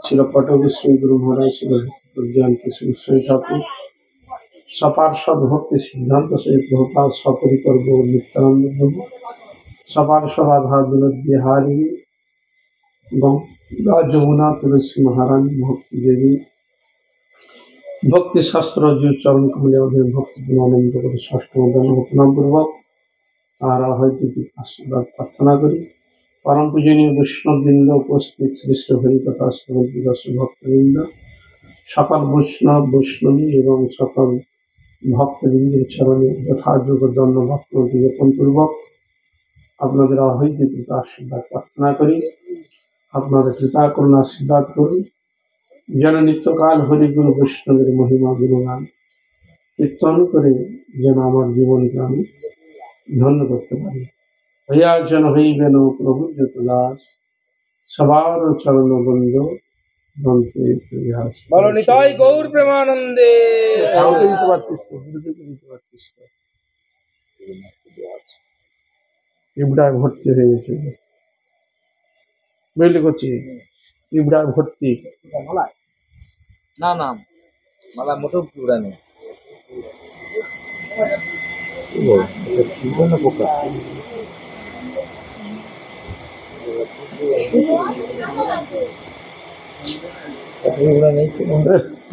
ছিল পটবিশ্বী গুরু মহারাজ ছিল জ্ঞান কৃষ্ণ গোস্বামী ঠাকুর সপার্ষদ ভক্তি সিদ্ধান্ত সেই প্রভুপাদ সপরিকর গৌর নিত্যানন্দ প্রভু সপার্ষদ আধার বিনোদ বিহারী গঙ্গা যমুনা তুলসী মহারানী ভক্তি দেবী ভক্তি শাস্ত্র জীব চরণ কমলে অধীন ভক্তি আনন্দ করে ষষ্ঠ প্রণাম পূর্বক তারা হয়তো আশীর্বাদ প্রার্থনা করি। পরম পূজনীয় বৈষ্ণববৃন্দ উপস্থিত শ্রী শ্রী হরিকথা শ্রবণী ভক্তবৃন্দ সকল বৈষ্ণব বৈষ্ণবী এবং সকল ভক্তবৃন্দের চরণে যথাযোগ্য ধন্যবাদ জ্ঞাপন পূর্বক আপনাদের অহৈতিক আশীর্বাদ প্রার্থনা করি। আপনাদের কৃপা করুন, আশীর্বাদ করুন যেন নিত্যকাল হরিগুরু বৈষ্ণবের মহিমা গুণগান কীর্তন করে যেন আমার জীবনকে আমি ধন্য করতে পারি। হইয়া যেন হইবেন প্রভু যত দাস সবার চরণ বন্ধ দন্তে গৌর প্রেমানন্দে ইবড়া ভর্তি হয়ে গেছে, বুঝলি করছি ইবড়া ভর্তি না না মালা মোটেও পুরা নেই।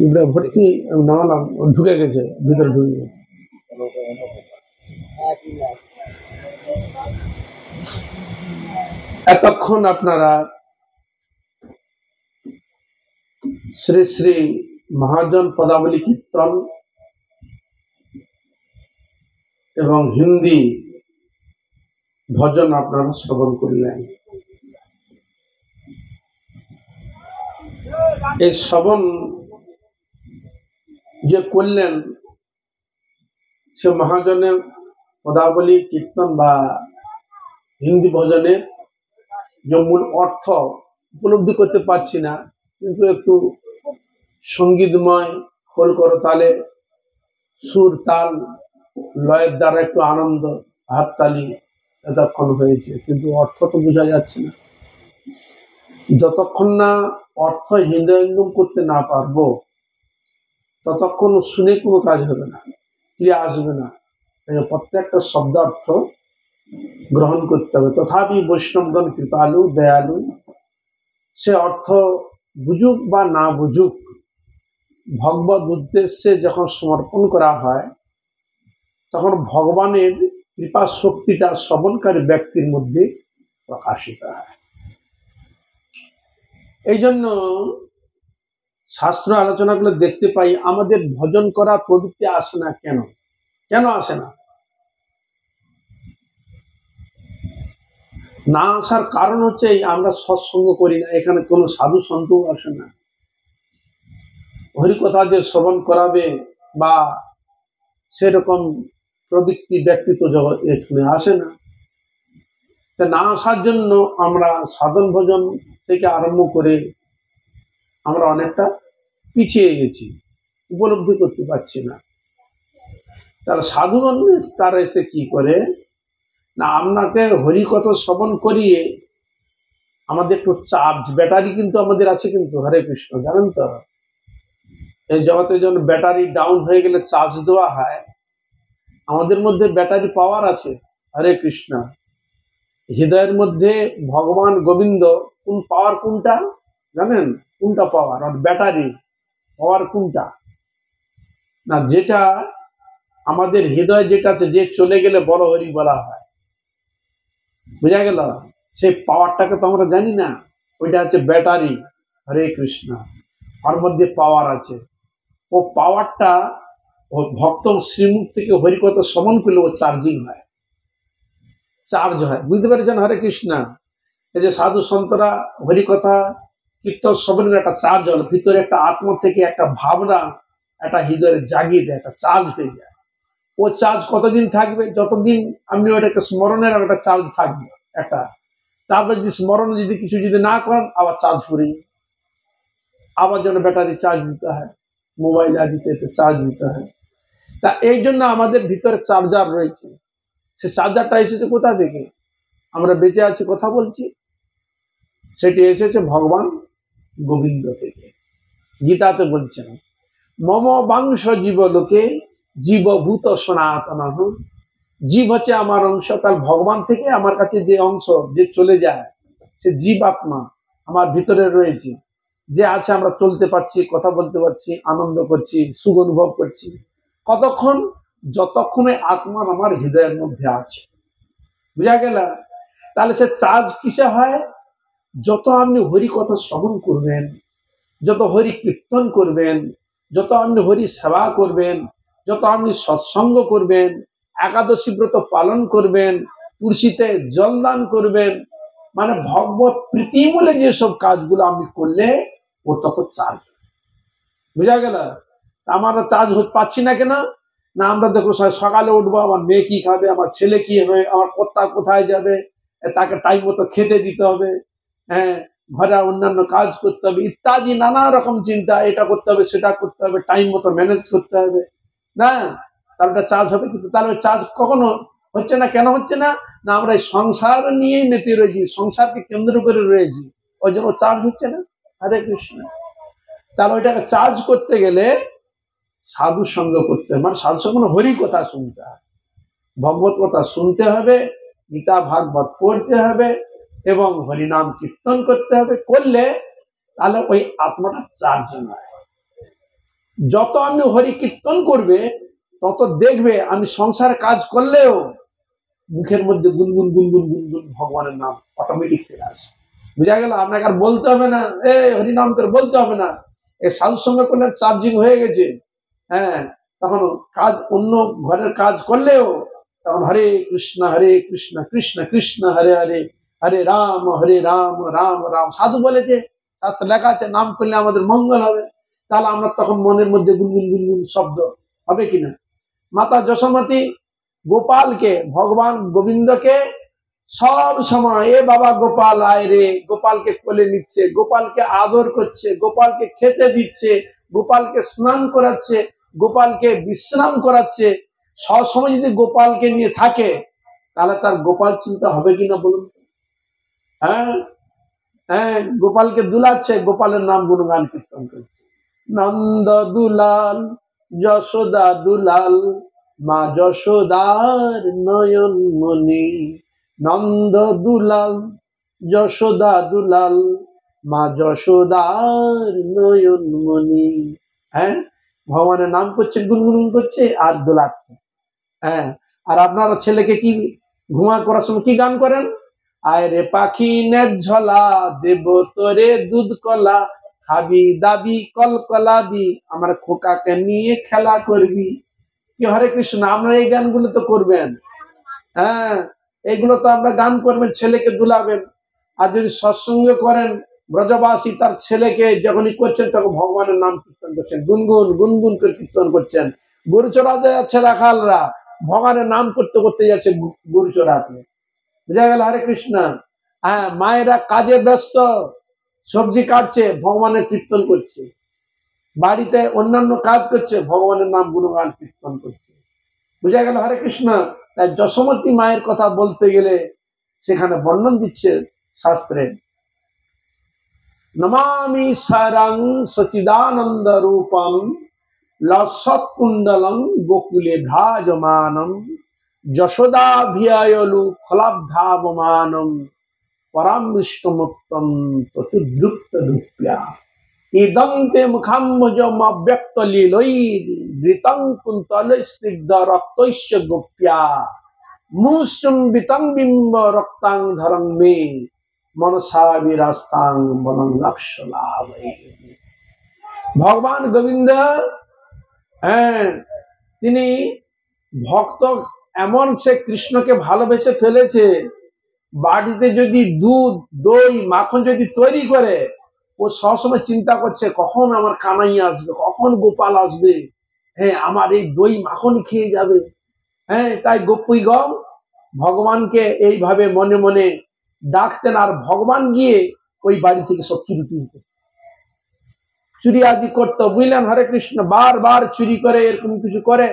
ইবড়া ভর্তি নামালাম, ঢুকে গেছে ভিতরে ঢুকে গেছে। এতক্ষণ আপনারা শ্রী শ্রী মহাজন পদাবলী কীর্তন এবং হিন্দি ভজন আপনারা শ্রবণ করলেন। এই শ্রবণ যে করলেন সে মহাজনের পদাবলী কীর্তন বা হিন্দি ভজনের যে মূল অর্থ উপলব্ধি করতে পারছি না, কিন্তু একটু সঙ্গীতময় খোল করতালে সুর তাল লয়ের দ্বারা একটু আনন্দ হাততালি এতক্ষণ হয়েছে, কিন্তু অর্থ তো বোঝা যাচ্ছে না। যতক্ষণ না অর্থ হৃদয়ঙ্গম করতে না পারবো ততক্ষণ শুনে কোনো কাজ হবে না, ক্রিয়া আসবে না। প্রত্যেকটা শব্দার্থ গ্রহণ করতে হবে। তথাপি বৈষ্ণবগণ কৃপালু দয়ালু, সে অর্থ বুঝুক বা না বুঝুক, ভগবত উদ্দেশ্যে যখন সমর্পণ করা হয় তখন ভগবানের কৃপা শক্তিটা শ্রবণকারী ব্যক্তির মধ্যে প্রকাশিত হয়। এই জন্য শাস্ত্র আলোচনাগুলো দেখতে পাই আমাদের ভজন করার প্রবৃত্তি আসে না। কেন কেন আসে না? না আসার কারণ হচ্ছে আমরা সৎসঙ্গ করি না, এখানে কোনো সাধু সন্ত আসে না, হরিকথা যে শ্রবণ করাবে বা সেরকম প্রবৃত্তি ব্যক্তিত্ব জগৎ এখানে আসে না। না আসার জন্য আমরা সাধন ভজন থেকে আরম্ভ করে আমরা অনেকটা পিছিয়ে গেছি, উপলব্ধি করতে পারছি না। তারা সাধুগণ তারা এসে কি করে না, আপনাকে হরিকথা শ্রবণ করিয়ে আমাদের একটু চার্জ ব্যাটারি কিন্তু আমাদের আছে, কিন্তু হরে কৃষ্ণ জানেন তো, এই জগতে যখন ব্যাটারি ডাউন হয়ে গেলে চার্জ দেওয়া হয়, আমাদের মধ্যে ব্যাটারি পাওয়ার আছে। হরে কৃষ্ণ, হৃদয়ের মধ্যে ভগবান গোবিন্দ কোন পাওয়ার কোনটা জানেন? কোনটা পাওয়ার আর ব্যাটারি পাওয়ার কোনটা না? যেটা আমাদের হৃদয় যেটা আছে, যে চলে গেলে বড় হরি বলা হয়, বোঝা গেল? সেই পাওয়ারটাকে তো আমরা জানি না, ওইটা হচ্ছে ব্যাটারি। হরে কৃষ্ণ, ওর মধ্যে পাওয়ার আছে। ও পাওয়ারটা ও ভক্ত শ্রীমুখ থেকে হরিকথা শ্রবণ করলে ও চার্জিং হয়, চার্জ হয়। বুঝতে পেরেছেন? হরে কৃষ্ণ, এই যে সাধু সন্তরা হরিকথা কীর্তন শ্রবণের একটা চার্জ হলো, ভিতরে একটা আত্মা থেকে একটা ভাবনা একটা হৃদয়ের জাগিয়ে দেয়, একটা চার্জ হয়ে যায়। ও চার্জ কতদিন থাকবে? যতদিন আপনি ওটাকে স্মরণের একটা চার্জ থাকবে একটা। তারপর যদি স্মরণ যদি কিছু যদি না করেন আবার চার্জ ফুরিয়ে, আবার যেন ব্যাটারি চার্জ দিতে হয়, মোবাইল আদিতে চার্জ দিতে হয়। তা এই জন্য আমাদের ভিতরে চার্জার রয়েছে। সে চার্জারটা এসেছে কোথা থেকে? আমরা বেঁচে আছি, কথা বলছি, সেটি এসেছে ভগবান গোবিন্দ থেকে। গীতাতে বলছেন মম বাংশ জীবলোকে জীবভূত সনাতন, জীব হচ্ছে আমার অংশ, তার ভগবান থেকে আমার কাছে যে অংশ যে চলে যায় সে জীবাত্মা আমার ভিতরে রয়েছে, যে আছে আমরা চলতে পারছি, কথা বলতে পারছি, আনন্দ করছি, সুখ অনুভব করছি। কতক্ষণ? যতক্ষণে আত্মার আমার হৃদয়ের মধ্যে আছে। বুঝা গেল? তাহলে সে চার্জ কিসে হয়? যত আপনি হরি কথা শ্রবণ করবেন, যত হরি কীর্তন করবেন, যত আপনি হরি সেবা করবেন, যত আপনি সৎসঙ্গ করবেন, একাদশী ব্রত পালন করবেন, তুলসীতে জলদান করবেন, মানে ভগবত প্রীতিমূলে যেসব কাজগুলো আপনি করলে ওর তত চার্জ। বুঝা গেল? আমরা চার্জ পাচ্ছি না কেন? না আমরা দেখো সকালে উঠবো, আমার মেয়ে কি খাবে, আমার ছেলে কি হবে, আমার কর্তা কোথায় যাবে, তাকে টাইম মতো খেতে দিতে হবে, হ্যাঁ, ঘরে অন্যান্য কাজ করতে হবে ইত্যাদি নানা রকম চিন্তা, এটা করতে হবে সেটা করতে হবে, টাইম মতো ম্যানেজ করতে হবে না, তাহলে ওটা চার্জ হবে। কিন্তু তাহলে চার্জ কখনো হচ্ছে না। কেন হচ্ছে না? না আমরা এই সংসার নিয়েই মেতে রয়েছি, সংসারকে কেন্দ্র করে রয়েছি, ওই জন্য চার্জ হচ্ছে না। হরে কৃষ্ণ। তাহলে ওইটাকে চার্জ করতে গেলে সাধু সঙ্গ করতে হবে, মানে সাধু সঙ্গ হরি কথা শুনতে হবে, ভগবত কথা শুনতে হবে, গীতা ভাগবত পড়তে হবে এবং হরিনাম কীর্তন করতে হবে। করলে তাহলে ওই আত্মাটা চার্জ নয়। যত আমি হরি কীর্তন করবে তত দেখবে আমি সংসার কাজ করলেও মুখের মধ্যে গুনগুন গুনগুন গুনগুন ভগবানের নাম অটোমেটিক ফিরে আসে। বুঝা গেল? আপনাকে আর বলতে হবে না, হরিনাম করে বলতে হবে না, এই সাধু সঙ্গে করলে চার্জিং হয়ে গেছে। হ্যাঁ, তখন কাজ অন্য ঘরের কাজ করলেও তখন হরে কৃষ্ণ কৃষ্ণ কৃষ্ণ হরে হরে, হরে রাম রাম রাম। সাধু বলেছে, শাস্ত্রে লেখা আছে নাম করলে আমাদের মঙ্গল হবে। তাহলে আমরা তখন মনের মধ্যে গুনগুন গুনগুন শব্দ হবে কিনা? মাতা যশোমতী গোপালকে, ভগবান গোবিন্দকে সব সময় এ বাবা গোপাল আয় রে, গোপালকে কোলে নিচ্ছে, গোপালকে আদর করছে, গোপালকে খেতে দিচ্ছে, গোপালকে স্নান করাচ্ছে, গোপালকে বিশ্রাম করাচ্ছে। সবসময় যদি গোপালকে নিয়ে থাকে তাহলে তার গোপাল চিন্তা হবে কিনা বলুন? হ্যাঁ, হ্যাঁ, গোপালকে দুলাচ্ছে, গোপালের নাম গুণগান কীর্তন করছে, নন্দ দুলাল যশোদা দুলাল মা যশোদার নয়ন মণি, নন্দ দুলাল যশোদা দুলাল মা যশোদার নয়ন মণি। হ্যাঁ, ভগবানের নাম করছে, গুনগুন করছে আর দোলাচ্ছে। হ্যাঁ, আর আপনারা ছেলেকে কি ঘুমা করার সময় কি গান করেন? আয় রে পাখি নে ঝলা দেব তোরে দুধ কলা, খাবি দাবি কলকলাবি আমার খোকাকে নিয়ে খেলা করবি। কি হরে কৃষ্ণ, আপনারা এই গানগুলো তো করবেন। হ্যাঁ, এগুলো তো আমরা গান করবেন, ছেলেকে দুলাবেন। আর যদি সৎসঙ্গ করেন, ব্রজবাসী তার ছেলেকে যখনই করছেন তখন ভগবানের নাম কীর্তন করছেন, গুনগুন গুনগুন করে কীর্তন করছেন। গরু চড়াতে যাচ্ছে রাখালরা, ভগবানের নাম করতে করতে যাচ্ছে গরু চড়াতে। বুঝা গেল? হরে কৃষ্ণ। হ্যাঁ, মায়েরা কাজে ব্যস্ত, সবজি কাটছে, ভগবানের কীর্তন করছে, বাড়িতে অন্যান্য কাজ করছে, ভগবানের নাম গুণগান কীর্তন করছে। বুঝা গেল? হরে কৃষ্ণ। তাই যশোমতী মায়ের কথা বলতে গেলে সেখানে বর্ণন দিচ্ছে শাস্ত্রে, নমামি সারং সচিদানন্দ রূপম লসৎ কুণ্ডলং গোকুলে ভ্রাজমানম যশোদাভিয়ায়লু ফলাবধাবমানম পরাম বিষ্ণুমুক্তম ততুদ্রুপ্ত রূপ্যা ইদং তে মুখাম্মজমব্যক্ত লীলৈর বৃতং কুন্তলস্নিগ্ধ রক্তৈশ্চ গোপ্যা মুসুম্বিতং বিম্ব রক্তাং ধরং মে মনসা বিরাস্তাং বনং লক্ষ্যলাভে। ভগবান গোবিন্দ, হ্যাঁ, তিনি ভক্ত এমন সে কৃষ্ণকে ভালোবেসে ফেলেছে, বাড়িতে যদি দুধ দই মাখন যদি তৈরি করে ও সবসময় চিন্তা করছে কখন আমার কানাই আসবে, কখন গোপাল আসবে, হ্যাঁ, আমার এই দই মাখন খেয়ে যাবে। হ্যাঁ, তাই গোপীগণ ভগবানকে এইভাবে মনে মনে ডাকতেন, আর ভগবান গিয়ে ওই বাড়ি থেকে সব চুরি চুরি আদি করতো। বুঝলেন? হরে কৃষ্ণ। বারবার চুরি করে, এরকম কিছু করে।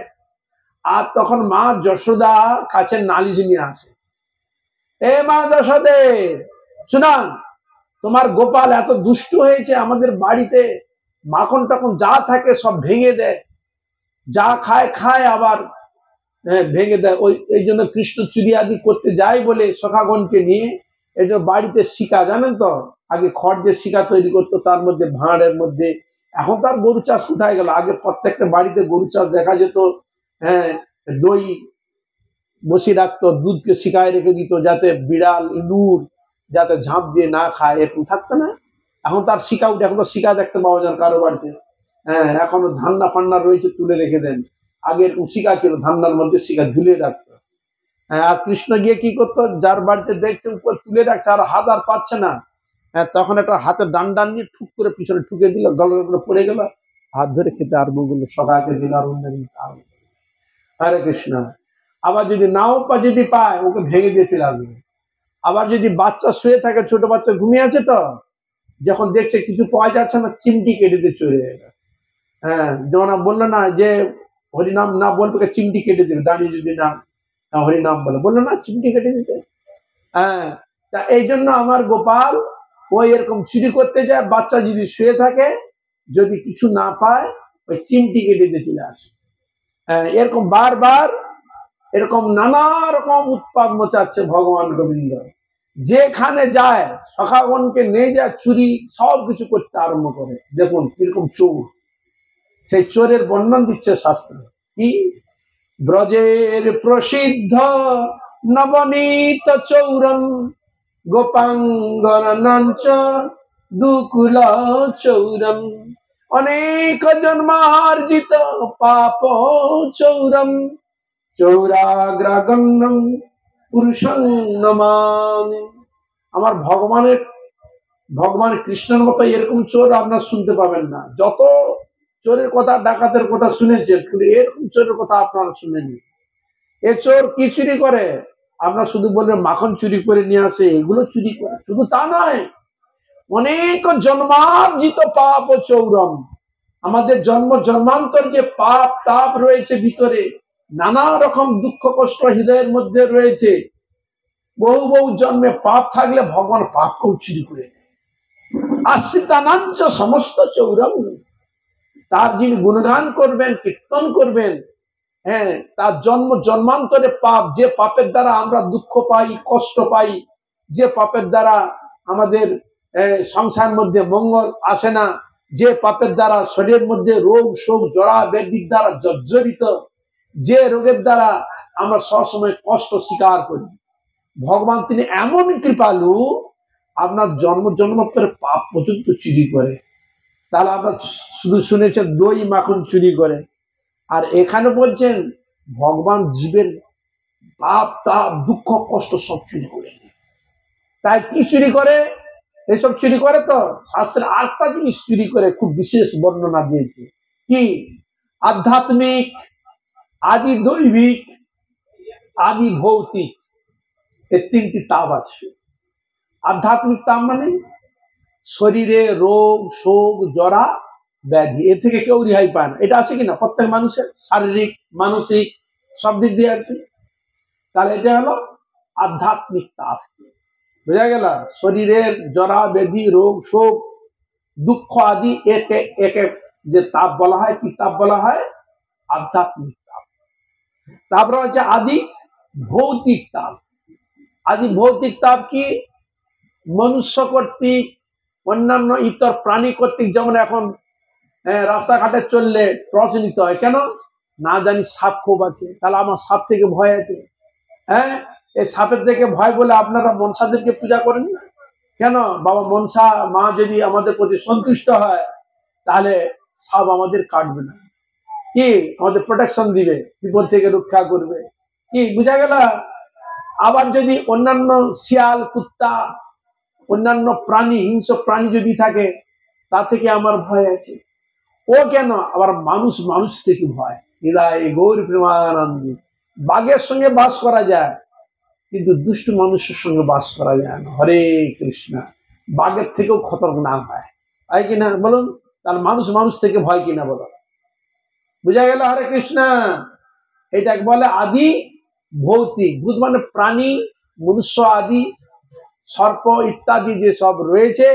আর তখন মা যশোদা কাছে নালিশ নিয়ে আসে, এ মা যশোদে শুনান, তোমার গোপাল এত দুষ্ট হয়েছে, আমাদের বাড়িতে মাখন টাখন যা থাকে সব ভেঙে দেয়, যা খায় খায় আবার ভেঙে দেয়। ওই এই জন্য কৃষ্ণ চুরি আদি করতে যায় বলে সখাগণকে নিয়ে এই জন্য বাড়িতে শিকা, জানেন তো, আগে খড় দিয়ে শিকা তৈরি করতো, তার মধ্যে ভাঁড়ের মধ্যে। এখন তো আর গরু চাষ কোথায় গেল, আগে প্রত্যেকটা বাড়িতে গরু চাষ দেখা যেত। হ্যাঁ, দই বসিয়ে রাখতো, দুধকে শিকায় রেখে দিত যাতে বিড়াল ইঁদুর যাতে ঝাঁপ দিয়ে না খায়, এরকম থাকতো না। এখন তার শিকা উঠে, এখন তো শিকা দেখতে পাওয়া যায় কারো বাড়িতে। হ্যাঁ, এখনো ধান্না ফান্না রয়েছে, তুলে রেখে দেন। আগে এরকম শিকা ছিল, ধান্নার মধ্যে শিকা ঝুলিয়ে রাখতো। হ্যাঁ, আর কৃষ্ণ গিয়ে কি করতো, যার বাড়িতে দেখছে উপর তুলে রাখছে আর হাত আর পাচ্ছে না, হ্যাঁ, তখন একটা হাতে ডান্ডা নিয়ে ঠুক করে পিছনে ঠুকে দিল, গলার উপরে পড়ে গেল, হাত ধরে খেতে আরম্ভ করলো, সকাকে দিল আর অন্য দিন। হরে কৃষ্ণ। আবার যদি নাও যদি পায়, ওকে ভেঙে দিয়ে চলে আসবে। আবার যদি বাচ্চা শুয়ে থাকে, ছোট বাচ্চা ঘুমিয়ে আছে, তো যখন দেখছে কিছু পাওয়া যাচ্ছে না, চিমটি কেটে দিয়ে চলে যাবে। হ্যাঁ, যেমন বললো না যে হরিনাম না বলবে, চিমটি কেটে দেবে, দাঁড়িয়ে যদি না হরিনাম বললো না, চিমটি কেটে দিতে। হ্যাঁ, তা এই জন্য আমার গোপাল ওই এরকম চুরি করতে যায়, বাচ্চা যদি শুয়ে থাকে, যদি কিছু না পায়, ওই চিমটি কেটে দিয়ে চলে আসে। হ্যাঁ, এরকম বারবার এরকম নানা রকম উৎপাদ মচাচ্ছে ভগবান গোবিন্দ। যেখানে যায় সখাগণকে নিয়ে যায়, চুরি সব কিছু করতে আরম্ভ করে। দেখুন কিরকম চোর, সেই চোরের বর্ণন দিচ্ছে শাস্ত্রে। কি? ব্রজের প্রসিদ্ধ নবনীত চৌরম গোপাঙ্গনাঞ্চ দুকুল চৌরম অনেক জন্মার্জিত পাপ চৌরম চৌরাগ্রাগণ্যম পুরুষং নমামি। আমার ভগবান কৃষ্ণের মতো এরকম চোর আপনার শুনতে পাবেন না। যত চোরের কথা, ডাকাতের কথা শুনেছেন, কিন্তু এরকম চোরের কথা আপনারা শুনেননি। এ চোর কি চুরি করে? আমরা শুধু বলবেন মাখন চুরি করে নিয়ে আসে, এগুলো চুরি করে। শুধু তা নয়, অনেক জন্মার্জিত পাপ ও চৌরম, আমাদের জন্মান্তর যে পাপ তাপ রয়েছে ভিতরে, নানা রকম দুঃখ কষ্ট হৃদয়ের মধ্যে রয়েছে, বহু বহু জন্মে পাপ থাকলে ভগবান পাপকেও চুরি করে আশ্রিতানাঞ্চ সমস্ত চৌরম। তার যিনি গুণগান করবেন, কীর্তন করবেন, হ্যাঁ, তার জন্মান্তরে পাপ, যে পাপের দ্বারা আমরা দুঃখ পাই, কষ্ট পাই, যে পাপের দ্বারা আমাদের সংসারের মধ্যে মঙ্গল আসে না, যে পাপের দ্বারা শরীরের মধ্যে রোগ শোক জরা ব্যাধির দ্বারা জর্জরিত, যে রোগের দ্বারা আমরা সবসময় কষ্ট স্বীকার করি, ভগবান তিনি এমন কৃপালু, আপনার জন্মান্তরের পাপ পর্যন্ত চুরি করে। তাহলে আমরা শুধু শুনেছেন দই মাখন চুরি করে, আর এখানে বলছেন ভগবান জীবের পাপ তাপ দুঃখ কষ্ট সব চুরি করে। তাই কি চুরি করে? এসব চুরি করে তো শাস্ত্রে আরেকটা জিনিস চুরি করে, খুব বিশেষ বর্ণনা দিয়েছে। কি? আধ্যাত্মিক, আদি দৈবিক, আদি ভৌতিক, এর তিনটি তাপ আছে। আধ্যাত্মিক তাপ মানে শরীরে রোগ শোক জরা ব্যাধি, এ থেকে কেউ রেহাই পায় না। এটা আছে কিনা প্রত্যেক মানুষের, শারীরিক মানসিক সব দিক দিয়ে আছে। তাহলে এটা হলো আধ্যাত্মিক তাপ। বোঝা গেল? শরীরের জরা ব্যাধি রোগ শোক দুঃখ আদি একে একে যে তাপ বলা হয়, কি তাপ বলা হয়? আধ্যাত্মিক তাপ। তারপরে হচ্ছে আদি ভৌতিক তাপ। আদি ভৌতিক তাপ কি? মনুষ্য কর্তৃক, অন্যান্য ইতর প্রাণী কর্তৃক, যেমন এখন রাস্তাঘাটে চললে টর্চ নিতে হয়। কেন? না জানি সাপ খুব আছে, তাহলে আমার সাপ থেকে ভয় আছে। হ্যাঁ, এই সাপের থেকে ভয় বলে আপনারা মনসাদেরকে পূজা করেন না কেন? বাবা মনসা মা যদি আমাদের প্রতি সন্তুষ্ট হয়, তাহলে সাপ আমাদের কাটবে না, কি আমাদের প্রোটেকশন দিবে, বিপদ থেকে রক্ষা করবে। কি বুঝা গেল? আবার যদি অন্যান্য শিয়াল কুত্তা অন্যান্য প্রাণী, হিংস্র প্রাণী যদি থাকে, তা থেকে আমার ভয় আছে। ও কেন? আবার মানুষ থেকে ভয়। হৃদয় গৌর প্রেমানন্দে। বাঘের সঙ্গে বাস করা যায়, কিন্তু দুষ্ট মানুষের সঙ্গে বাস করা যায় না। হরে কৃষ্ণ। বাঘের থেকেও খতরনাক হয় কিনা বলুন? তাহলে মানুষ থেকে ভয় কিনা বলো? বুঝা গেল? হরে কৃষ্ণ। এটাকে বলে আদি ভৌতিক। ভূত মানে প্রাণী, মনুষ্য আদি সর্প ইত্যাদি যে সব রয়েছে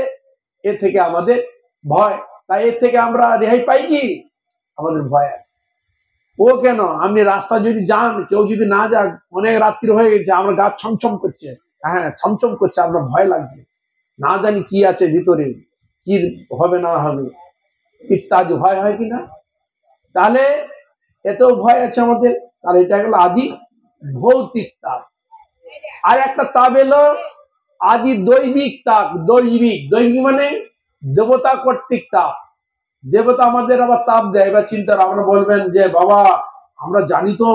এ থেকে আমাদের ভয়। তাই এর থেকে আমরা রেহাই পাই কি? আমাদের ভয় আছে। ও কেন, আপনি রাস্তা যদি যান, কেউ যদি না যাক, অনেক রাত্রি হয়ে গেছে, আমরা গা ছমছম করছে, হ্যাঁ ছমছম করছে, আমরা ভয় লাগছে, না জানি কি আছে ভিতরে, কি হবে না হবে ইত্যাদি ভয় হয় কিনা। তাহলে এতেও ভয় আছে আমাদের। তাহলে এটা গেল আদি ভৌতিক তাপ। আর একটা তাপ এলো আদি দৈবিক তাপ। দৈবিক মানে দেবতা কর্তৃক তাপ। দেবতা আমাদের আবার তাপ দেয়। এবার চিন্তা, আমরা বলবেন যে বাবা আমরা জানি তো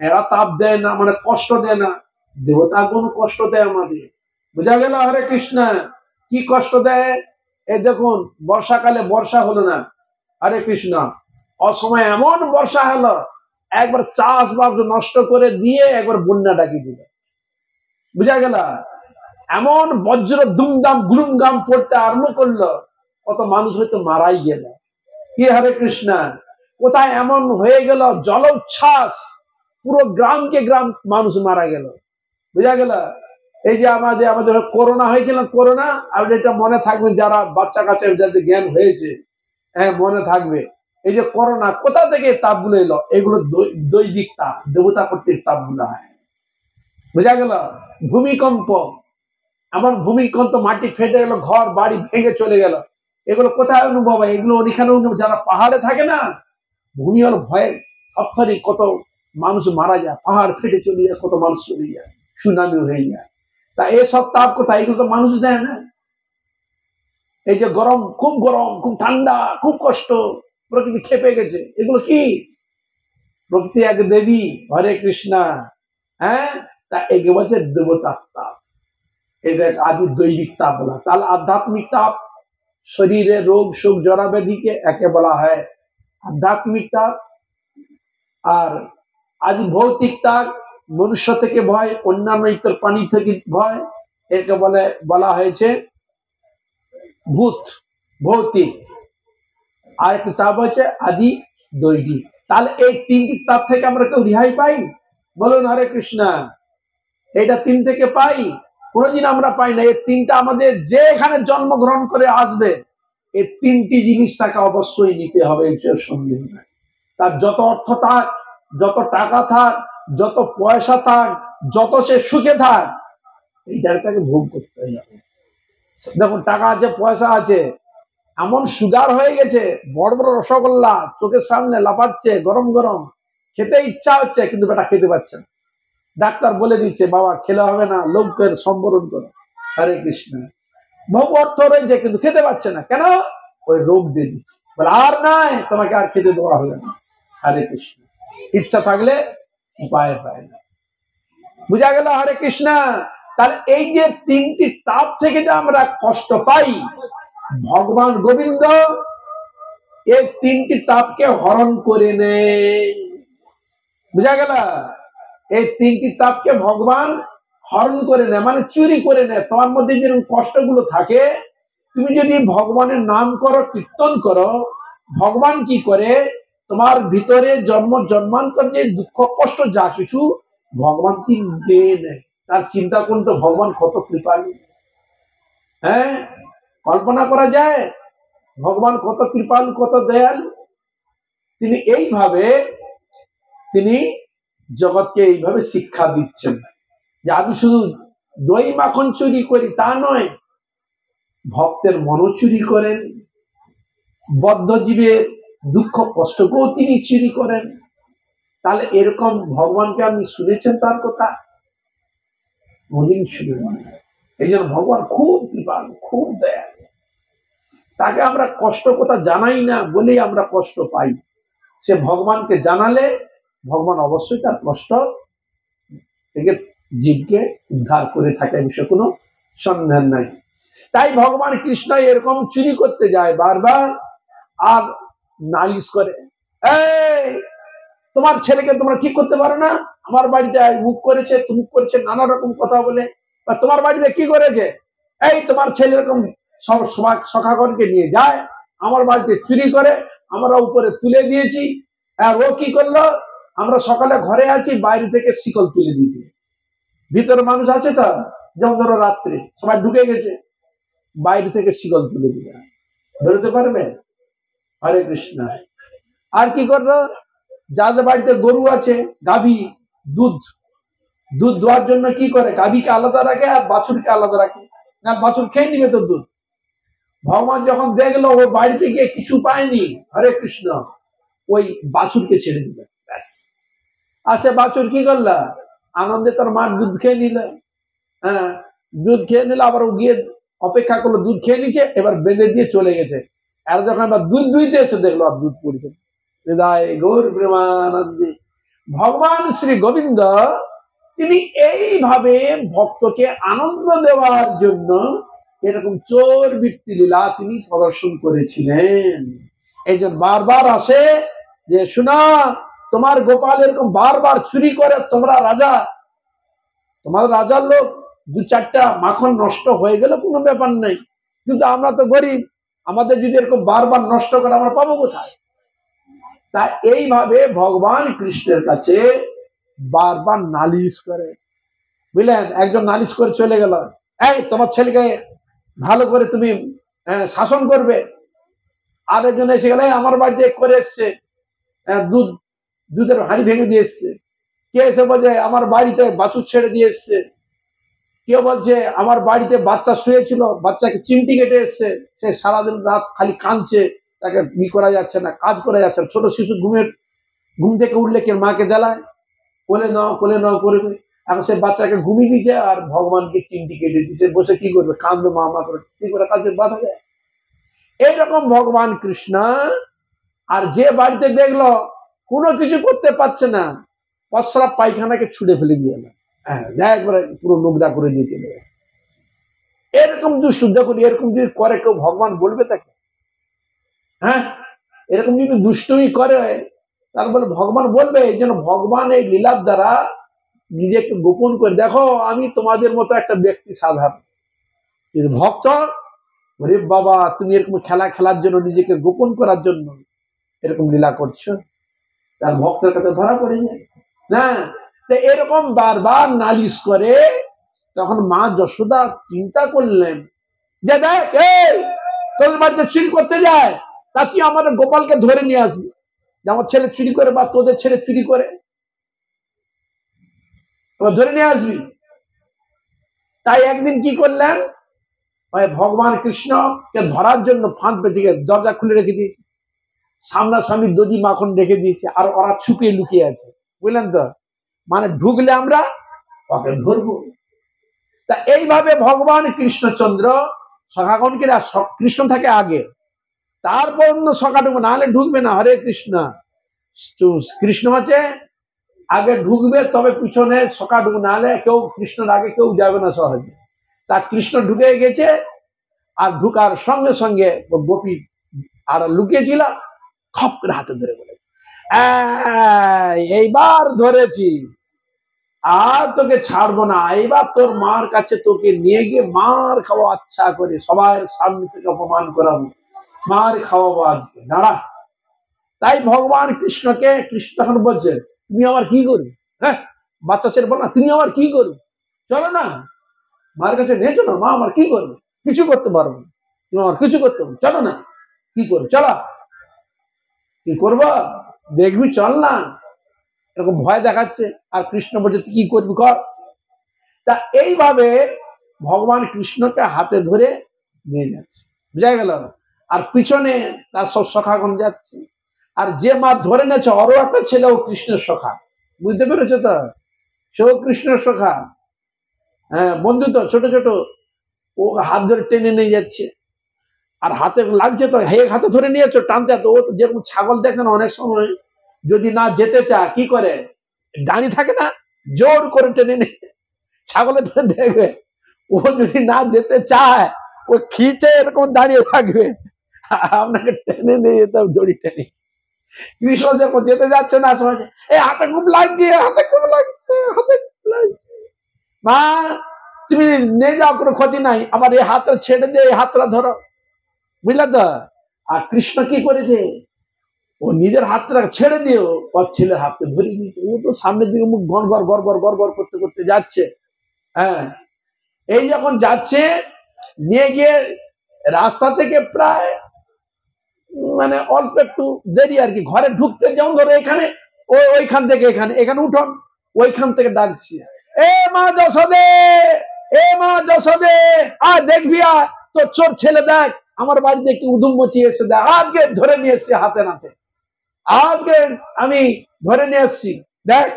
এরা তাপ দেয় না, মানে কষ্ট দেয় না। দেবতা কোন কষ্ট দেয় আমাদের, বোঝা গেল? হরে কৃষ্ণ। কি কষ্ট দেয়? এই দেখুন, বর্ষাকালে বর্ষা হলো না, হরে কৃষ্ণ, অসময় এমন বর্ষা হলো, একবার চাষবাস নষ্ট করে দিয়ে একবার বন্যা ডাকি দিল, বুঝা গেল? এমন বজ্র দুমদাম গুলুমগাম পড়তে আরম্ভ করলো, কত মানুষ হয়তো মারাই গেল। কি হরে কৃষ্ণ, কোথায় এমন হয়ে গেল জলোচ্ছ্বাস, পুরো গ্রামকে গ্রাম মানুষ মারা গেল, বুঝা গেল? এই যে আমাদের করোনা হয়েছিল, করোনা, আপনি এটা মনে থাকবেন যারা বাচ্চা কাচ্চা যাদের জ্ঞান হয়েছে, হ্যাঁ মনে থাকবে। এই যে করোনা কোথা থেকে তাপগুলো এলো? এগুলো দৈবিক তাপ, দেবতা কর্তৃক তাপগুলো হয়, বুঝা গেল? ভূমিকম্প, এমন ভূমিকম্প, মাটি ফেটে গেল, ঘর বাড়ি ভেঙে চলে গেল, এগুলো কোথায় অনুভব হয়? এগুলো ওইখানে যারা পাহাড়ে থাকে না, ভূমি হলো ভয়ে থরথরি, কত মানুষ মারা যায়, পাহাড় ফেটে চলে যায়, কত মানুষ চলে যায়, সুনামি হয়ে যায়। তা এসব তাপ কোথায়? এগুলো তো মানুষ দেয় না। এই যে গরম, খুব গরম, খুব ঠান্ডা, খুব কষ্ট, প্রকৃতি খেপে গেছে, এগুলো কি? প্রকৃতি এক দেবী, হরে কৃষ্ণ। হ্যাঁ, তা একে বলছে দেবতার তাপ। এটা আদি দৈবিক তাপ বলা। তাহলে আধ্যাত্মিক তাপ, শরীরে রোগ শোক জরা ব্যাধিকে একে বলা হয় আধ্যাত্মিক তাপ। আর আদি ভৌতিক তাপ, মনুষ্য থেকে ভয়, অন্যান্য ইতর প্রাণী থেকে ভয়, একে বলা হয়েছে ভূত, ভৌতিক। আর একটি তাপ হচ্ছে আদি দৈবিক। তাহলে এই তিনটি তাপ থেকে আমরা কেউ রেহাই পাই? বলুন হরে কৃষ্ণ। এটা তিন থেকে পাই? কোনোদিন আমরা পাই না। এই তিনটা আমাদের যে এখানে জন্মগ্রহণ করে আসবে, এই তিনটি জিনিস তাকে অবশ্যই নিতে হবে, সন্দেহ নাই। তার যত অর্থ থাক, যত টাকা থাক, যত পয়সা থাক, যত সে সুখে থাক, এইটাকে তাকে ভোগ করতে হবে। দেখুন, টাকা আছে, পয়সা আছে, এমন সুগার হয়ে গেছে, বড় বড় রসগোল্লা চোখের সামনে লাফাচ্ছে, গরম গরম, খেতে ইচ্ছা হচ্ছে, কিন্তু বেটা খেতে পারছে না। ডাক্তার বলে দিচ্ছে বাবা খেলে হবে না, লোকের সম্বরণ করো। হরে কৃষ্ণ। বহু অর্থ রয়েছে কিন্তু খেতে পারছে না, কেন? ওই রোগ দিয়ে দিচ্ছে, বলে আর নাই, তোমাকে আর খেতে দেওয়া হবে না। হরে কৃষ্ণ। ইচ্ছা থাকলে উপায় পায় না, বুঝা গেল? হরে কৃষ্ণ। তাহলে এই যে তিনটি তাপ থেকে যে আমরা কষ্ট পাই, ভগবান গোবিন্দ এই তিনটি তাপকে হরণ করে নেয়, বুঝা গেল? এই তিনটি তাপকে ভগবান হরণ করে নেয়, মানে চুরি করে নেয়। তোমার মধ্যে যেরকম কষ্টগুলো থাকে, তুমি যদি ভগবানের নাম করো, কীর্তন করো, ভগবান কি করে? তোমার ভিতরে জন্মান্তর যে দুঃখ কষ্ট যা কিছু, ভগবান কি দিয়ে নেয়। তার চিন্তা করুন তো, ভগবান কত কৃপালু। হ্যাঁ, কল্পনা করা যায় ভগবান কত কৃপালু, কত দয়ালু। তিনি এইভাবে জগৎকে এইভাবে শিক্ষা দিচ্ছেন যে আমি শুধু দই মাখন চুরি করি তা নয়, ভক্তের মনও চুরি করেন, বদ্ধজীবের দুঃখ কষ্টকেও তিনি চুরি করেন। তাহলে এরকম ভগবানকে আপনি শুনেছেন তার কথা? কোনদিন শুনেন। এই জন্য ভগবান খুব কৃপালু, খুব দয়ালু। তাকে আমরা কষ্ট কথা জানাই না বলেই আমরা কষ্ট পাই। সে ভগবানকে জানালে ভগবান অবশ্যই তার কষ্ট থেকে জীবকে উদ্ধার করে থাকে, বিষয়ে কোনো সন্দেহ নাই। তাই ভগবান কৃষ্ণ এরকম চুরি করতে যায় বারবার, আর নালিশ করে, এই তোমার ছেলেকে তোমরা ঠিক করতে পারো না, আমার বাড়িতে মুখ করেছে, তুমি করেছে, নানা রকম কথা বলে, বা তোমার বাড়িতে কি করেছে, এই তোমার ছেলে এরকম সব সখাগণকে নিয়ে যায়, আমার বাড়িতে চুরি করে, আমরা উপরে তুলে দিয়েছি। আর ও কি করলো, আমরা সকালে ঘরে আছি, বাইরে থেকে শিকল তুলে দিয়েছি, ভিতরে মানুষ আছে তো, যেমন ধরো রাত্রে সবাই ঢুকে গেছে, বাইরে থেকে শিকল তুলে দিলে, বেরোতে পারবে? হরে কৃষ্ণ। আর কি করলো, যাদের বাড়িতে গরু আছে, গাভী, দুধ দুধ দোয়ার জন্য কি করে, গাভীকে আলাদা রাখে আর বাছুরকে আলাদা রাখে, না বাছুর খেয়ে নিবে তো দুধ। ভগবান যখন দেখলো ও বাড়িতে গিয়ে কিছু পায়নি, হরে কৃষ্ণ, ওই বাছুরকে ছেড়ে দিবে, ব্যাস। আর সে বাছুর কি করলো, আনন্দে তার মার দুধ খেয়ে নিল। হ্যাঁ, দুধ খেয়ে নিল, আবার ও গিয়ে অপেক্ষা করলো, দুধ খেয়ে নিচ্ছে, এবার বেঁধে দিয়ে চলে গেছে। আর যখন আবার দুধ দুইতে এসে দেখলো আর দুধ পড়ছে। হৃদয় গৌর প্রেমানন্দে। ভগবান শ্রী গোবিন্দ তিনি এইভাবে ভক্তকে আনন্দ দেওয়ার জন্য এরকম চোর বৃত্তি লীলা তিনি প্রদর্শন করেছিলেন। এই জন্য বারবার আসে যে শোনা, তোমার গোপাল এরকম বারবার চুরি করে, তোমরা রাজা, তোমার রাজার লোক, দু চারটা মাখন নষ্ট হয়ে গেলে কোনো ব্যাপার নেই, কিন্তু আমরা তো গরিব, আমাদের যদি এরকম বারবার নষ্ট করে আমরা পাবো কোথায়? তা এইভাবে ভগবান কৃষ্ণের কাছে বারবার নালিশ করে, বুঝলেন? একজন নালিশ করে চলে গেল, এই তোমার ছেলেকে ভালো করে তুমি শাসন করবে। আরেকজন এসে গেলে, আমার বাড়িতে করে এসছে, দুধের হাঁড়ি ভেঙে দিয়ে এসছে। কে এসে বলছে আমার বাড়িতে বাছুর ছেড়ে দিয়ে এসছে। কেউ বলছে আমার বাড়িতে বাচ্চা শুয়েছিল, বাচ্চাকে চিমটি কেটে এসছে, সে সারাদিন রাত খালি কাঁদছে, তাকে করা যাচ্ছে না, কাজ করা যাচ্ছে না। ছোট শিশু ঘুম থেকে উঠলে কে মাকে জ্বালায়, কোলে নাও করবে। এখন সে বাচ্চাকে ঘুমিয়ে দিচ্ছে আর ভগবানকে চিমটি কেটে দিচ্ছে, বসে কি করবে, কাঁদবে, মা করে, কি করে কাঁদবে, বাধা দেয়। এইরকম ভগবান কৃষ্ণ। আর যে বাড়িতে দেখলো কোনো কিছু করতে পারছে না, প্রস্রাব পায়খানাকে ছুড়ে ফেলে দিয়ে না, হ্যাঁ, একবারে পুরো নোংরা করে দিয়ে চলে যায়। এরকম দুষ্টু, দেখুন এরকম যদি করে কেউ, ভগবান বলবে তাকে? হ্যাঁ, এরকম যদি দুষ্টুমি করে তারপরে ভগবান বলবে? এই জন্য ভগবান এই লীলার দ্বারা নিজেকে গোপন করে, দেখো আমি তোমাদের মতো একটা ব্যক্তি, সাধারণ কিন্তু ভক্ত, ওরে বাবা তুমি এরকম খেলার জন্য, নিজেকে গোপন করার জন্য এরকম লীলা করছো, তার ভক্তের কাছে ধরা পড়ে যায় না। তো এরকম বারবার নালিশ করে, তখন মা যশোদা চিন্তা করলেন যে দেখ, তোদের বাড়িতে চুরি করতে যায়, তা তুই আমাদের গোপালকে ধরে নিয়ে আসবি, যে আমার ছেলে চুরি করে বা তোদের ছেলে চুরি করে, ধরে নিয়ে আসবি। তাই একদিন কি করলেন, ভগবান কৃষ্ণকে ধরার জন্য ফাঁদ পেঁচে দরজা খুলে রেখে দিয়েছে, সামনাসামনি দধি মাখন রেখে দিয়েছে, আর ওরা ছুপিয়ে লুকিয়ে আছে, বুঝলেন তো? মানে ঢুকলে আমরা ওকে ধরবো। তা এইভাবে ভগবান কৃষ্ণচন্দ্র সখাগণকে, কৃষ্ণ থাকে আগে, তারপর অন্য সখা ঢুকবে, নাহলে ঢুকবে না। হরে কৃষ্ণ। কৃষ্ণ হচ্ছে আগে ঢুকবে, তবে পিছনে সখা ঢুকবে, নাহলে কেউ কৃষ্ণের আগে কেউ যাবে না সহজে। তা কৃষ্ণ ঢুকে গেছে, আর ঢুকার সঙ্গে সঙ্গে গোপী আর লুকিয়েছিল, খপ করে হাতে ধরে বলে, এইবার ধরেছি, আর তোকে ছাড়বো না, এইবার তোর মার কাছে তোকে নিয়ে গিয়ে মার খাওয়া, আচ্ছা করে সবার সামনে থেকে অপমান করাবো, মার খাওয়াবো আজকে, দাঁড়া। তাই ভগবান কৃষ্ণকে, কৃষ্ণ তখন বলছে তুমি আমার কি করবে, হ্যাঁ বাচ্চা ছেলে বল না, তুমি আমার কি করবে, চলো না মার কাছে নিয়ে চলো, মা আমার কি করবে, কিছু করতে পারবো না, তুমি আমার কিছু করতে পারবো, চলো না, কি করবে, চলো, কি করবো দেখবি, চল না। এরকম ভয় দেখাচ্ছে, আর কৃষ্ণ বলছে তুই কি করবি কর। তা এইভাবে ভগবান কৃষ্ণকে হাতে ধরে নিয়ে যাচ্ছে, বুঝা গেল? আর পিছনে তার সব সখাগণ যাচ্ছে, আর যে মা ধরে নেছে আরো একটা ছেলে, ও কৃষ্ণের সখা, বুঝতে পেরেছো তো? সেও কৃষ্ণের সখা, হ্যাঁ বন্ধু তো, ছোট ছোট, ও হাত ধরে টেনে নিয়ে যাচ্ছে, আর হাতে লাগছে তো, হাতে ধরে নিয়েছো টানতে, তো ও যেরকম ছাগল দেখে না, অনেক সময় যদি না যেতে চায় কি করে, দাঁড়িয়ে থাকে না, জোর করে টেনে নিয়ে, ছাগলের ধরে দেখবে, ও যদি না যেতে চায়, ও খিচে এরকম দাঁড়িয়ে থাকবে, আপনাকে টেনে নিয়ে যেতে হবে, দড়ি টেনে। কৃষ্ণ যখন যেতে যাচ্ছে না, সবাই এই হাতে খুব লাগছে, হাতে খুব লাগছে, হাতে খুব লাগছে, মা তুমি নিয়ে যাও, কোনো ক্ষতি নাই, আমার এই হাতটা ছেড়ে দিয়ে এই হাতটা ধরো, বুঝলে তো? আর কৃষ্ণ কি করেছে, ও নিজের হাতটা ছেড়ে দিও, ওর ছেলের হাতকে ধরিয়ে নিয়েছে। ও তো সামনের দিকে মুখ গড় করতে করতে যাচ্ছে, হ্যাঁ, এই যখন যাচ্ছে, নিয়ে গিয়ে রাস্তা থেকে প্রায় মানে অল্প একটু দেরি আর কি, ঘরে ঢুকতে যেমন ধরো এখানে, ওইখান থেকে এখানে উঠোন, ওইখান থেকে ডাকছি, এ মা যশোদে, এ মা যশোদে, আর দেখবি আর তোর চোর ছেলে দেখ আমার বাড়িতে কি উদুম মচিয়ে এসে, দেখ আজকে ধরে নিয়ে এসছি হাতে নাতে, আজকে আমি ধরে নিয়ে এসছি দেখ।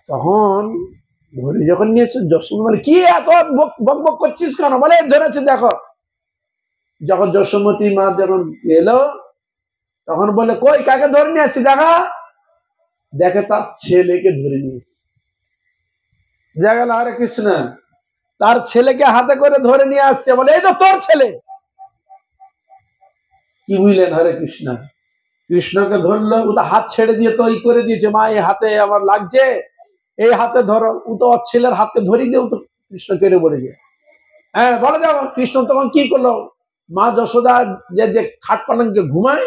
তখন ধরে যখন নিয়ে এসছে, যশোমতি বলে কি এত বক বক করছিস কেন? বলে ধরেছে দেখো। যখন যশোমতি মা যখন এলো, তখন বলে কই কাকে ধরে নিয়ে আসছি দেখা, দেখে তার ছেলেকে ধরে নিয়ে এসছি। দেখা গেল হরে কৃষ্ণ, তার ছেলেকে হাতে করে ধরে নিয়ে আসছে, বলে এই তো তোর ছেলে। কি বুঝলেন হরে কৃষ্ণ? কৃষ্ণকে ধরলো, ও তো হাত ছেড়ে দিয়ে তো ই করে দিয়েছে, মা এই হাতে আমার লাগছে, এই হাতে ধরো, ও তো ওর ছেলের হাতে ধরিয়ে দিয়ে তো কৃষ্ণ কেড়ে পড়েছে। হ্যাঁ বলে যাও। কৃষ্ণ তখন কি করলো, মা যশোদা যে খাট পালঙ্কে ঘুমায়,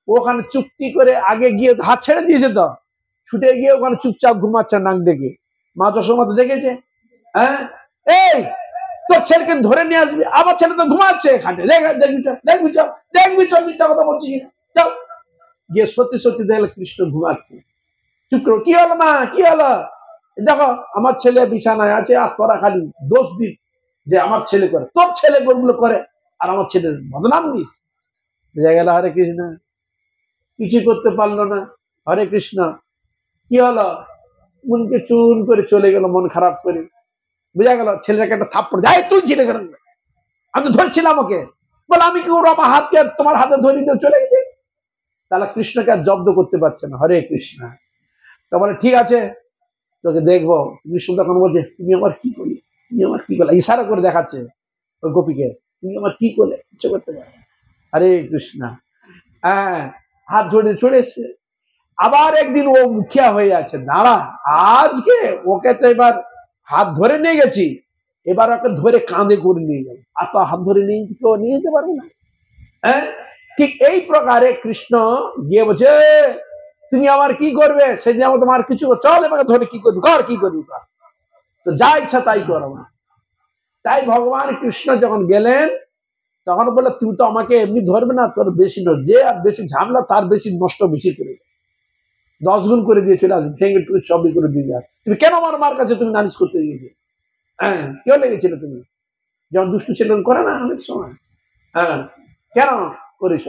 ওখানে চুপটি করে আগে গিয়ে হাত ছেড়ে দিয়েছে, তো ছুটে গিয়ে ওখানে চুপচাপ ঘুমাচ্ছে নাক ডেকে। মা যশোদা দেখেছে, হ্যাঁ এই তোর ছেলেকে ধরে নিয়ে আসবি, আমার ছেলে তো ঘুমাচ্ছে খাটে, দেখবি চল মিথ্যা কথা বলছি কিনা, যাও। গিয়ে সত্যি সত্যি দেখলে কৃষ্ণ ঘুমাচ্ছে। চুপ করো, কি হলো মা, কি হলো? দেখো আমার ছেলে বিছানায় আছে, আর তোরা খালি দোষ দিস যে আমার ছেলে করে, তোর ছেলে গুলো করে, আর আমার ছেলের বদনাম দিস। বুঝা গেল হরে কৃষ্ণ, কিছু করতে পারলো না। হরে কৃষ্ণ, কি হলো? মনকে চুন করে চলে গেল, মন খারাপ করে। বুঝা গেল, ছেলেটাকে একটা থাপ্পড় দেয়, তুই ছেলে কেন, আমি তো ধরছিলাম ওকে। বলে আমি কি ওর আমার হাতকে তোমার হাতে ধরিয়ে দিয়ে চলে গেছি। তাহলে কৃষ্ণকে আর জব্দ করতে পারছে না। হরে কৃষ্ণ। তো বলে ঠিক আছে, তোকে দেখবো। কৃষ্ণ তখন বলছে তুমি আমার কি করলে, তুমি আমার কি করলে, ইশারা করে দেখাচ্ছে ওই গোপীকে, তুমি আমার কি করলে, কিছু করতে পারো। হরে কৃষ্ণ। হ্যাঁ, হাত ধরে চলে এসছে। আবার একদিন ও মুখিয়া হয়ে আছে, দাঁড়া আজকে ওকে তো এবার হাত ধরে নিয়ে গেছি, এবার ওকে ধরে কাঁধে করে নিয়ে যাবো। আর তো হাত ধরে নিয়ে কেউ নিয়ে যেতে পারবে না। হ্যাঁ, ঠিক এই প্রকারে কৃষ্ণ গিয়ে বলছে তুমি আমার কি করবে, সেদিন আমার তোমার কিছু, চল এবার ধরে কি করবি কর, কি করবি কর, তো যা ইচ্ছা তাই করো না। তাই ভগবান কৃষ্ণ যখন গেলেন, তখন বলে তুমি তো আমাকে এমনি ধরবে না, তোর বেশি যে আর বেশি ঝামেলা তার বেশি নষ্ট বেশি করে 10 গুণ করে দিয়ে চলে আসবে, ভেঙে টুকে সবই করে দিয়ে যায়। তুমি কেন আমার মার কাছে তুমি নালিশ করতে গিয়েছো? হ্যাঁ, কেউ লেগেছিল তুমি, যেমন দুষ্টু ছেলে করে না অনেক সময়। হ্যাঁ, কেন করিস?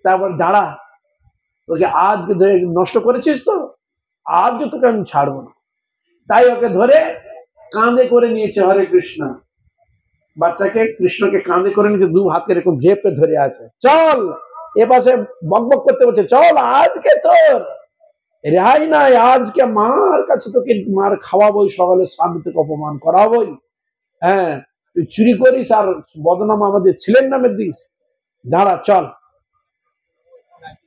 তারপর দাঁড়া, তোকে আজকে নষ্ট করেছিস তো, আজকে তোকে আমি ছাড়বো না। তাই ওকে ধরে কাঁধে করে নিয়েছে। হরে কৃষ্ণ। বাচ্চাকে কৃষ্ণকে কাঁধে করে নিয়েছে, দু হাতে এরকম জেপে ধরে আছে। চল, এ পাশে বকবক করতে বলছে, চল আজকে তোর রেহাই নাই, আজকে মার কাছে তোকে মার খাওয়াবোই, সকালে সামনে থেকে অপমান করাবোই। হ্যাঁ, তুই চুরি করিস আর বদনাম আমাদের ছেলের নামে দিস, দাঁড়া চল।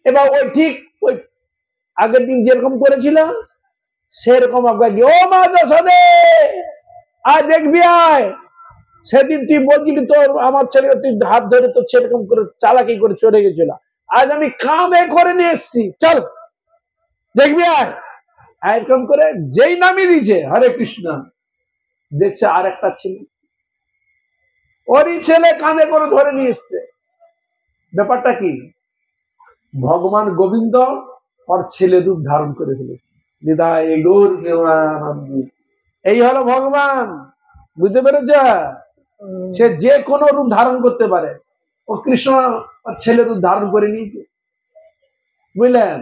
এবার ওই ঠিক ওই আগের দিন যেরকম করেছিল সেরকম আপনাকে, ও মা যশোদে আয় দেখবি আয়, সেদিন তুই বলছিলি তোর আমার ছেলে, তুই হাত ধরে তোর সেরকম করে চালাকি করে চলে গেছিল, আজ আমি কাঁধে করে নিয়ে এসছি, চল দেখবি আয়। এরকম করে যেই নামিয়ে দিয়েছে, হরে কৃষ্ণ, দেখছে আর একটা ছেলে, ওরই ছেলে কাঁধে করে ধরে নিয়ে এসছে। ব্যাপারটা কি, ভগবান গোবিন্দ ওর ছেলে রূপ ধারণ করে ফেলেছে। নিতাই গৌর প্রেমানন্দ। এই হলো ভগবান, বুঝতে পেরেছ? সে যে কোনো রূপ ধারণ করতে পারে। ও কৃষ্ণ ওর ছেলে রূপ ধারণ করে নিয়েছে, বুঝলেন?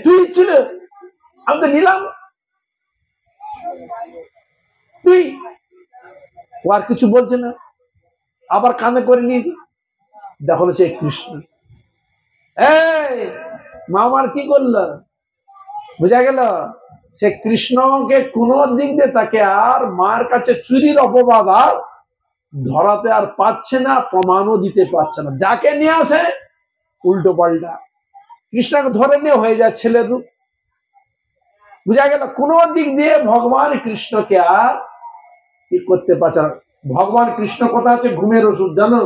তুই ছিল, আমি তো নিলাম, তুই, ও আর কিছু বলছে না, আবার কাঁধে করে নিয়েছে। দেখো সে কৃষ্ণ, এই মামার কি করলো, বুঝা গেল? সে কৃষ্ণকে কোন দিক দিয়ে তাকে আর মার কাছে চুরির অপবাদ আর ধরাতে আর পাচ্ছে না, প্রমাণও দিতে পারছে না। যাকে নিয়ে আসে উল্টো পাল্টা, কৃষ্ণকে ধরে নিয়ে হয়ে যায় ছেলের রূপ। বুঝা গেল? কোন দিক দিয়ে ভগবান কৃষ্ণকে আর কি করতে পারছে না। ভগবান কৃষ্ণ কথা হচ্ছে ঘুমের ওষুধ, জানো?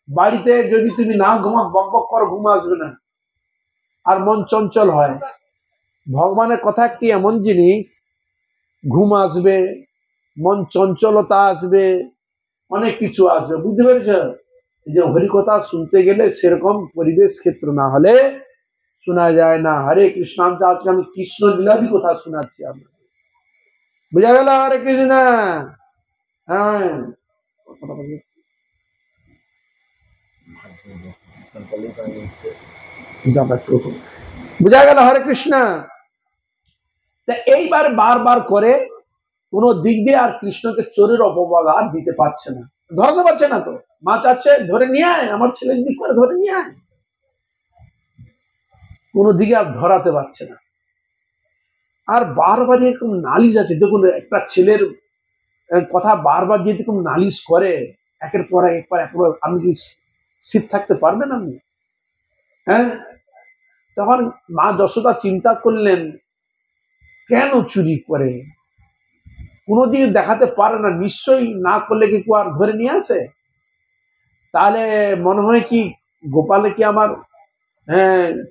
বাড়িতে যদি তুমি না ঘুমা, বক বক করো, ঘুম আসবে না, আর মন চঞ্চল হয়। ভগবানের কথা একটি এমন জিনিস, ঘুম আসবে, মন চঞ্চলতা আসবে, অনেক কিছু আসবে, বুঝতে পেরেছ? এই যে হরিকথা শুনতে গেলে সেরকম পরিবেশ ক্ষেত্র না হলে শোনা যায় না। হরে কৃষ্ণ, আজকে আমি কৃষ্ণ লীলারই কথা শোনাচ্ছি আপনাকে, বুঝা গেল? হরে কৃষ্ণ। হ্যাঁ, বুঝা গেল? হরে কৃষ্ণ। তা এইবার বারবার করে কোন দিক দিয়ে আর কৃষ্ণকে চোরের অপবাদ আর দিতে পারছে না, ধরাতে পারছে না। তো মা চাচ্ছে ধরে নিয়ে আয়, আমার ছেলের দিক করে ধরে নিয়ে আয়, কোনো দিকে আর ধরাতে পারছে না। আর বারবার এরকম নালিশ আছে, দেখুন একটা ছেলের কথা বারবার যেরকম নালিশ করে একের পর একবার, আপনি কি স্থির থাকতে পারবেন আপনি? হ্যাঁ, তখন মা যশোদা চিন্তা করলেন কেন চুরি করে, কোনোদিন দেখাতে পারে না, নিশ্চয়ই না করলে কি কেউ আর ধরে নিয়ে আসে? তাহলে মনে হয় কি গোপালে কি আমার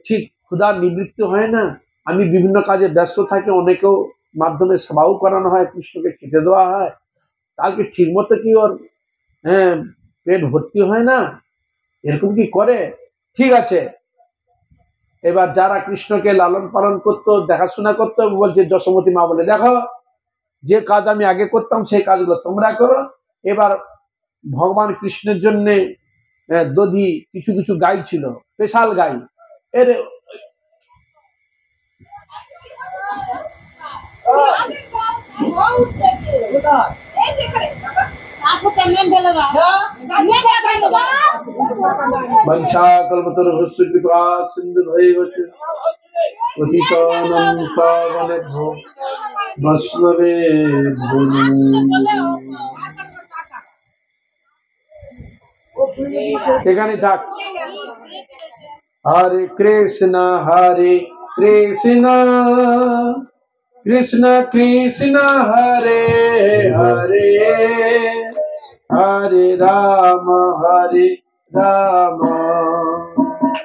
ঠিক ক্ষুধার নিবৃত্তি হয় না? আমি বিভিন্ন কাজে ব্যস্ত থাকি, অনেকেও মাধ্যমে সেবাও করানো হয়, কৃষ্ণকে খেতে দেওয়া হয়, তাহলে ঠিক মতো কি ওর পেট ভর্তি হয় না? এরকম কি করে? ঠিক আছে, এবার যারা কৃষ্ণকে লালন পালন করতো, দেখাশোনা করতো, বলছে যশোমতী মা বলে, দেখো যে কাজ আমি আগে করতাম সেই কাজগুলো তোমরা করো। এবার ভগবান কৃষ্ণের জন্য দধি কিছু কিছু গাই ছিল, স্পেশাল গাই, এর সিন্ধু বৈষ্ণবে। এখানে থাক। হরে কৃষ্ণ কৃষ্ণ কৃষ্ণ কৃষ্ণ হরে হরে, হরে রাম